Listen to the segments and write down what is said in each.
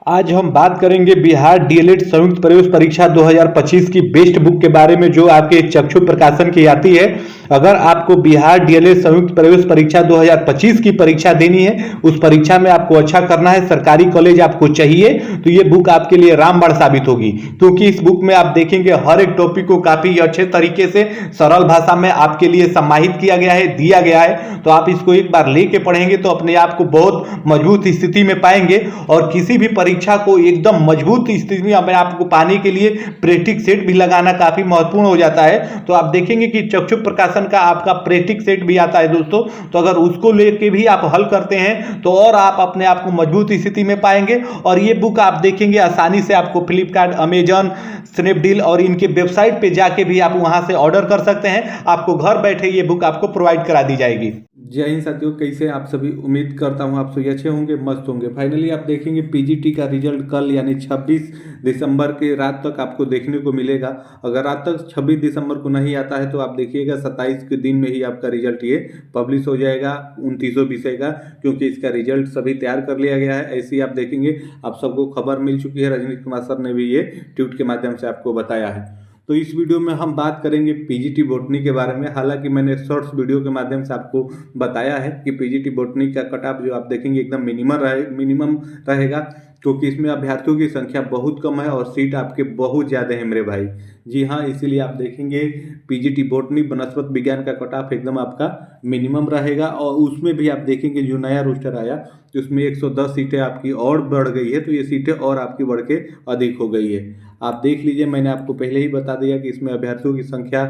आज हम बात करेंगे बिहार डीएलएड संयुक्त प्रवेश परीक्षा 2025 की बेस्ट बुक के बारे में, जो आपके चक्षु प्रकाशन की आती है। अगर आपको बिहार डीएलएड संयुक्त प्रवेश परीक्षा 2025 की परीक्षा देनी है, उस परीक्षा में आपको अच्छा करना है, सरकारी कॉलेज आपको चाहिए, तो ये बुक आपके लिए रामबाण साबित होगी। क्योंकि इस बुक में आप देखेंगे हर एक टॉपिक को काफी अच्छे तरीके से सरल भाषा में आपके लिए समाहित किया गया है, दिया गया है। तो आप इसको एक बार लेके पढ़ेंगे तो अपने आप को बहुत मजबूत स्थिति में पाएंगे, और किसी भी परीक्षा को एकदम मजबूत स्थिति में अपने आप को पाने के लिए प्रैक्टिस सेट भी लगाना काफी महत्वपूर्ण हो जाता है। तो आप देखेंगे कि चक्षु प्रकाशन का आपका प्रैक्टिस सेट भी आता है दोस्तों। तो अगर उसको लेके भी आप हल करते हैं तो और आप अपने आप को मजबूत स्थिति में पाएंगे। और ये बुक आप देखेंगे आसानी से आपको फ्लिपकार्ट, अमेजन, स्नैपडील और इनके वेबसाइट पे जाके भी आप वहां से ऑर्डर कर सकते हैं। आपको घर बैठे ये बुक आपको प्रोवाइड करा दी जाएगी। जय हिंद साथियों, कैसे आप सभी। उम्मीद करता हूं आप सभी अच्छे होंगे, मस्त होंगे। फाइनली आप देखेंगे पीजीटी का रिजल्ट कल यानी 26 दिसंबर के रात तक आपको देखने को मिलेगा। अगर रात तक 26 दिसंबर को नहीं आता है तो आप देखिएगा 27 के दिन में ही आपका रिजल्ट ये पब्लिश हो जाएगा 29 विषय का, क्योंकि इसका रिजल्ट सभी तैयार कर लिया गया है। ऐसे ही आप देखेंगे आप सबको खबर मिल चुकी है, रजनीश कुमार सर ने भी ये ट्वीट के माध्यम से आपको बताया है। तो इस वीडियो में हम बात करेंगे पीजीटी बॉटनी के बारे में। हालांकि मैंने शॉर्ट्स वीडियो के माध्यम से आपको बताया है कि पीजीटी बॉटनी का कट ऑफ जो आप देखेंगे एकदम मिनिमम रहेगा, क्योंकि इसमें अभ्यर्थियों की संख्या बहुत कम है और सीट आपके बहुत ज़्यादा है मेरे भाई। जी हाँ, इसीलिए आप देखेंगे पीजीटी बॉटनी वनस्पति विज्ञान का कट ऑफ एकदम आपका मिनिमम रहेगा। और उसमें भी आप देखेंगे जो नया रोस्टर आया तो उसमें 110 सीटें आपकी और बढ़ गई है, तो ये सीटें और आपकी बढ़ के अधिक हो गई है। आप देख लीजिए, मैंने आपको पहले ही बता दिया कि इसमें अभ्यर्थियों की संख्या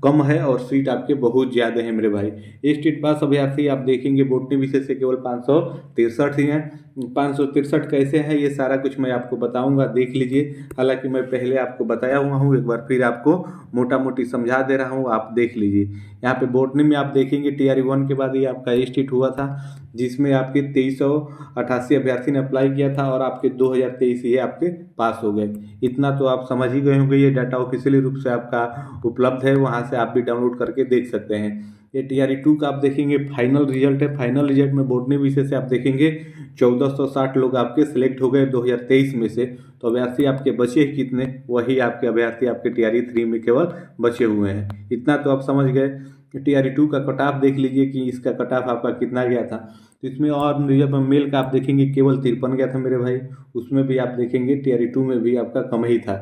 कम है और सीट आपके बहुत ज़्यादा है मेरे भाई। स्टेट पास अभ्यर्थी आप देखेंगे बॉटनी विषय से केवल 563 ही हैं। 563 कैसे हैं ये सारा कुछ मैं आपको बताऊंगा, देख लीजिए। हालांकि मैं पहले आपको बताया हुआ हूँ, एक बार फिर आपको मोटा मोटी समझा दे रहा हूँ, आप देख लीजिए। यहाँ पे बॉटनी में आप देखेंगे टीआरई 1 के बाद ये आपका स्टेट हुआ था, जिसमें आपके 2388 अभ्यर्थी ने अप्लाई किया था और आपके 2023 ये आपके पास हो गए। इतना तो आप समझ ही गए होंगे, ये डाटा ऑफिशियली रूप से आपका उपलब्ध है, वहाँ से आप भी डाउनलोड करके देख सकते हैं। ये टीआरई 2 का आप देखेंगे फाइनल रिजल्ट है। फाइनल रिजल्ट में बॉटनी विषय से आप देखेंगे 1460 लोग आपके सिलेक्ट हो गए 2023 में से। तो अभ्यर्थी आपके बचे ही कितने, वही आपके अभ्यर्थी आपके टीआरई 3 में केवल बचे हुए हैं। इतना तो आप समझ गए। टीआरई 2 का कट ऑफ देख लीजिए कि इसका कट ऑफ आपका कितना गया था। तो इसमें और रिजर्व मेल का आप देखेंगे केवल 53 गया था मेरे भाई। उसमें भी आप देखेंगे टीआरई 2 में भी आपका कम ही था।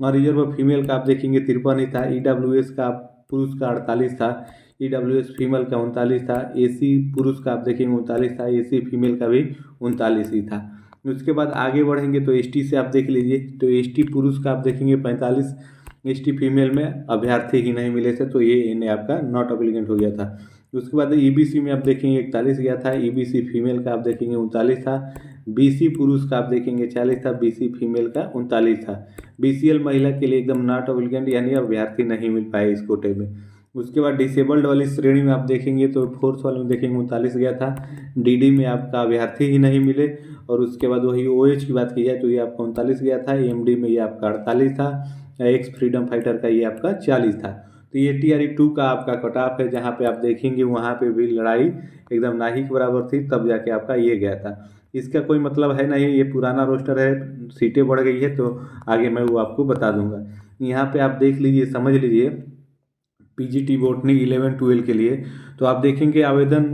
और रिजर्व फीमेल का आप देखेंगे 53 ही था। ईडब्ल्यूएस का पुरुष का 48 था, ईडब्ल्यूएस फीमेल का 39 था। एसी पुरुष का आप देखेंगे 39 था, एसी फीमेल का भी 39 ही था। उसके बाद आगे बढ़ेंगे तो एसटी से आप देख लीजिए, तो एसटी पुरुष का आप देखेंगे 45, एसटी फीमेल में अभ्यर्थी ही नहीं मिले थे, तो ये इन्हें आपका नॉट एप्लीकेंट हो गया था। उसके बाद ईबीसी में आप देखेंगे 41 गया था, ईबीसी फीमेल का आप देखेंगे 39 था, बीसी पुरुष का आप देखेंगे 40 था, बीसी फीमेल का 39 था। बीसीएल महिला के लिए एकदम नॉट एप्लीकेंट यानी अभ्यर्थी नहीं मिल पाए इस कोटे में। उसके बाद डिसेबल्ड वाली श्रेणी में आप देखेंगे तो फोर्थ वाले में देखेंगे 39 गया था, डीडी में आपका अभ्यर्थी ही नहीं मिले। और उसके बाद वही ओएच की बात की जाए तो ये आपका 39 गया था, एमडी में ये आपका 48 था, एक्स फ्रीडम फाइटर का ये आपका 40 था। तो ये टीआरई 2 का आपका कट ऑफ है, जहाँ पे आप देखेंगे वहाँ पे भी लड़ाई एकदम ना ही के बराबर थी, तब जाके आपका ये गया था। इसका कोई मतलब है नहीं, ये पुराना रोस्टर है, सीटें बढ़ गई है तो आगे मैं वो आपको बता दूंगा। यहाँ पे आप देख लीजिए, समझ लीजिए पीजीटी बॉटनी 11-12 के लिए। तो आप देखेंगे आवेदन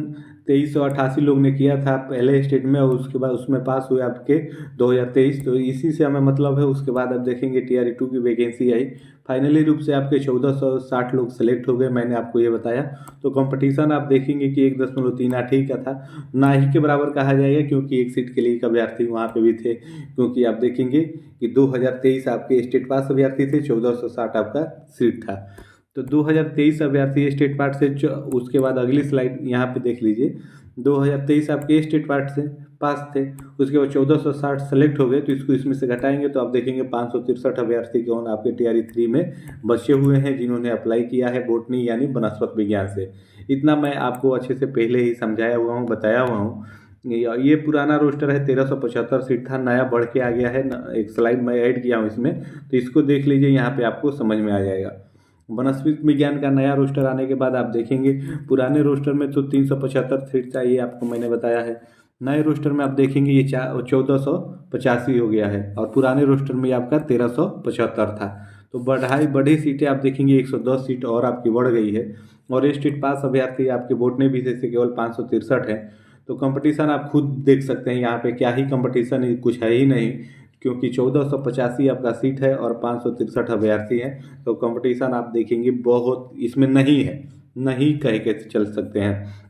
2388 लोग ने किया था पहले स्टेट में, और उसके बाद उसमें पास हुए आपके 2023, तो इसी से हमें मतलब है। उसके बाद आप देखेंगे टीआरई 2 की वैकेंसी आई, फाइनली रूप से आपके 1460 लोग सेलेक्ट हो गए, मैंने आपको ये बताया। तो कंपटीशन आप देखेंगे कि 1.38 ही का था, ना ही के बराबर कहा जाएगा, क्योंकि एक सीट के लिए एक अभ्यर्थी वहाँ पे भी थे। क्योंकि आप देखेंगे कि 2023 आपके स्टेट पास अभ्यर्थी थे, 1460 आपका सीट था। तो 2023 अभ्यर्थी स्टेट पार्ट से, उसके बाद अगली स्लाइड यहाँ पे देख लीजिए, 2023 आपके स्टेट पार्ट से पास थे, उसके बाद 1460 सेलेक्ट हो गए। तो इसको इसमें से घटाएंगे तो आप देखेंगे 563 अभ्यर्थी कौन आपके टीआरई 3 में बचे हुए हैं, जिन्होंने अप्लाई किया है बॉटनी यानी वनस्पति विज्ञान से। इतना मैं आपको अच्छे से पहले ही समझाया हुआ हूँ, बताया हुआ हूँ। ये पुराना रोस्टर है, 1375 सीट था, नया बढ़ के आ गया है। एक स्लाइड मैं ऐड किया हूँ इसमें, तो इसको देख लीजिए, यहाँ पे आपको समझ में आ जाएगा। वनस्पति विज्ञान का नया रोस्टर आने के बाद आप देखेंगे पुराने रोस्टर में तो 375 सीट चाहिए, आपको मैंने बताया है। नए रोस्टर में आप देखेंगे ये 1485 हो गया है और पुराने रोस्टर में आपका 1375 था। तो बढ़ी सीटें आप देखेंगे 110 सीट और आपकी बढ़ गई है। और स्टेट पास अभ्यर्थी आपके बोटनी विषय से केवल 563 है। तो कंपटीशन आप खुद देख सकते हैं, यहाँ पे क्या ही कंपटीशन, कुछ है ही नहीं, क्योंकि 1485 आपका सीट है और 563 अभ्यर्थी हैं। तो कंपटीशन आप देखेंगे बहुत इसमें नहीं है, नहीं कह के चल सकते हैं।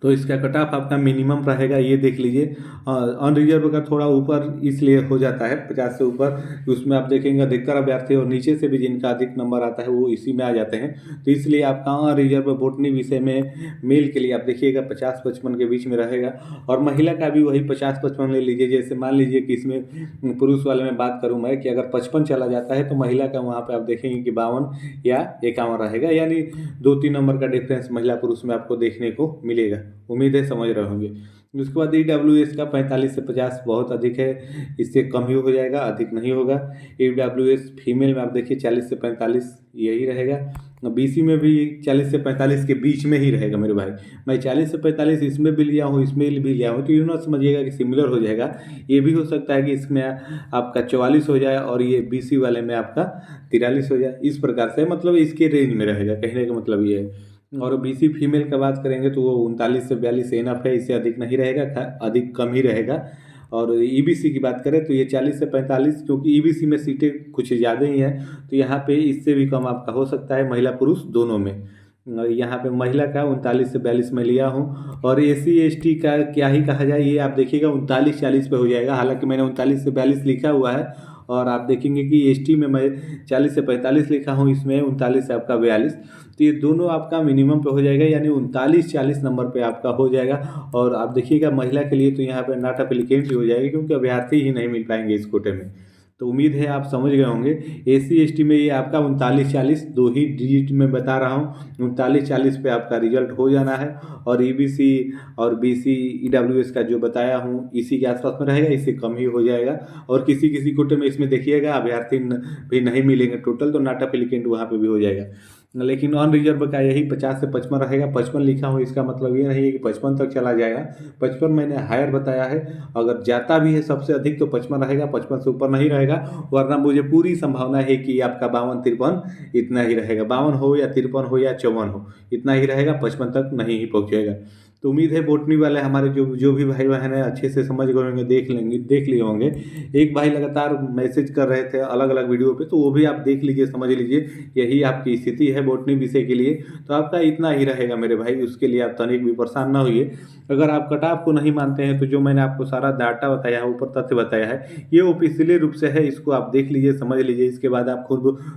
तो इसका कट ऑफ आपका मिनिमम रहेगा, ये देख लीजिए। अनरिजर्व का थोड़ा ऊपर इसलिए हो जाता है 50 से ऊपर, उसमें आप देखेंगे अधिकतर अभ्यर्थी और नीचे से भी जिनका अधिक नंबर आता है वो इसी में आ जाते हैं। तो इसलिए आपका अनरिजर्व बोटनी विषय में मेल के लिए आप देखिएगा 50-55 के बीच में रहेगा। और महिला का भी वही 50-55 ले लीजिए। जैसे मान लीजिए कि इसमें पुरुष वाले में बात करूँ मैं कि अगर 55 चला जाता है तो महिला का वहाँ पर आप देखेंगे कि 52 या 51 रहेगा, यानी 2-3 नंबर का डिफरेंस महिला पुरुष में आपको देखने को मिलेगा। उम्मीद है समझ रहे होंगे। उसके बाद EWS का 45 से 50 बहुत अधिक है, इससे कम ही हो जाएगा, अधिक नहीं होगा। EWS फीमेल में आप देखिए 40 से 45 यही रहेगा। BC में भी 40 से 45 के बीच में ही रहेगा मेरे भाई। मैं 40 से 45 इसमें भी लिया हूँ, इसमें भी लिया हूँ, तो यूँ ना समझिएगा कि सिमिलर हो जाएगा। ये भी हो सकता है कि इसमें आपका 44 हो जाए और ये BC वाले में आपका 43 हो जाए। इस प्रकार से मतलब इसके रेंज में रहेगा, कहने का मतलब ये है। और BC फीमेल का बात करेंगे तो वो 39 से 42 एनफ है, इससे अधिक नहीं रहेगा, अधिक कम ही रहेगा। और EBC की बात करें तो ये 40 से 45, क्योंकि EBC में सीटें कुछ ज़्यादा ही हैं, तो यहाँ पे इससे भी कम आपका हो सकता है, महिला पुरुष दोनों में। यहाँ पे महिला का 39 से 42 में लिया हूँ। और SC ST का क्या ही कहा जाए, ये आप देखिएगा 39-40 पे हो जाएगा। हालांकि मैंने 39 से 42 लिखा हुआ है और आप देखेंगे कि ST में मैं 40 से 45 लिखा हूँ, इसमें 39 से आपका 42। तो ये दोनों आपका मिनिमम पे हो जाएगा, यानी 39-40 नंबर पे आपका हो जाएगा। और आप देखिएगा महिला के लिए तो यहाँ पे नॉट एप्लीकेंट ही हो जाएगी, क्योंकि अभ्यर्थी ही नहीं मिल पाएंगे इस कोटे में। तो उम्मीद है आप समझ गए होंगे। SC ST में ये आपका 39-40 दो ही डिजिट में बता रहा हूँ, 39-40 पे आपका रिजल्ट हो जाना है। और EBC और BC EWS का जो बताया हूँ इसी के आसपास में रहेगा, इससे कम ही हो जाएगा। और किसी किसी कोटे में इसमें देखिएगा अभ्यर्थी भी नहीं मिलेंगे टोटल, तो नॉट एप्लीकेंट वहाँ पे भी हो जाएगा। लेकिन अनरिजर्व का यही 50 से 55 रहेगा। 55 लिखा हूँ, इसका मतलब ये नहीं है कि 55 तक चला जाएगा। 55 मैंने हायर बताया है, अगर जाता भी है सबसे अधिक तो 55 रहेगा, 55 से ऊपर नहीं रहेगा। वरना मुझे पूरी संभावना है कि आपका 52-53 इतना ही रहेगा, 52 हो या 53 हो या 54 हो, इतना ही रहेगा, 55 तक नहीं ही पहुँचेगा। तो उम्मीद है बोटनी वाले हमारे जो भी भाई बहन है अच्छे से समझ गए होंगे, देख लिए होंगे। एक भाई लगातार मैसेज कर रहे थे अलग अलग वीडियो पे, तो वो भी आप देख लीजिए, समझ लीजिए, यही आपकी स्थिति है बोटनी विषय के लिए। तो आपका इतना ही रहेगा मेरे भाई, उसके लिए आप तनिक भी परेशान ना होइए। अगर आप कट ऑफ को नहीं मानते हैं तो जो मैंने आपको सारा डाटा बताया है, ऊपर तथ्य बताया है, ये ऑफिशियली रूप से है, इसको आप देख लीजिए, समझ लीजिए, इसके बाद आप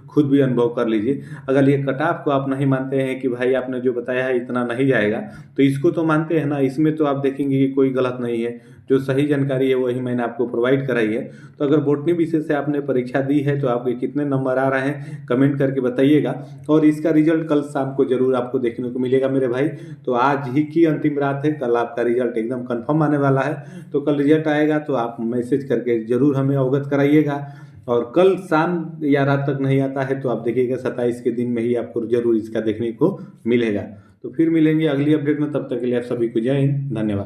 खुद भी अनुभव कर लीजिए। अगर ये कट ऑफ को आप नहीं मानते हैं कि भाई आपने जो बताया है इतना नहीं जाएगा, तो इसको तो मानते हैं ना, इसमें तो आप देखेंगे कि कोई गलत नहीं है, जो सही जानकारी है वही मैंने आपको प्रोवाइड कराई है। तो अगर बोटनी विषय से आपने परीक्षा दी है तो आपके कितने नंबर आ रहे हैं कमेंट करके बताइएगा। और इसका रिजल्ट कल शाम को जरूर आपको देखने को मिलेगा मेरे भाई। तो आज ही की अंतिम रात है, कल आपका रिजल्ट एकदम कंफर्म आने वाला है। तो कल रिजल्ट आएगा तो आप मैसेज करके जरूर हमें अवगत कराइएगा। और कल शाम या रात तक नहीं आता है तो आप देखिएगा 27 के दिन में ही आपको जरूर इसका देखने को मिलेगा। तो फिर मिलेंगे अगली अपडेट में, तब तक के लिए आप सभी को जय हिंद, धन्यवाद।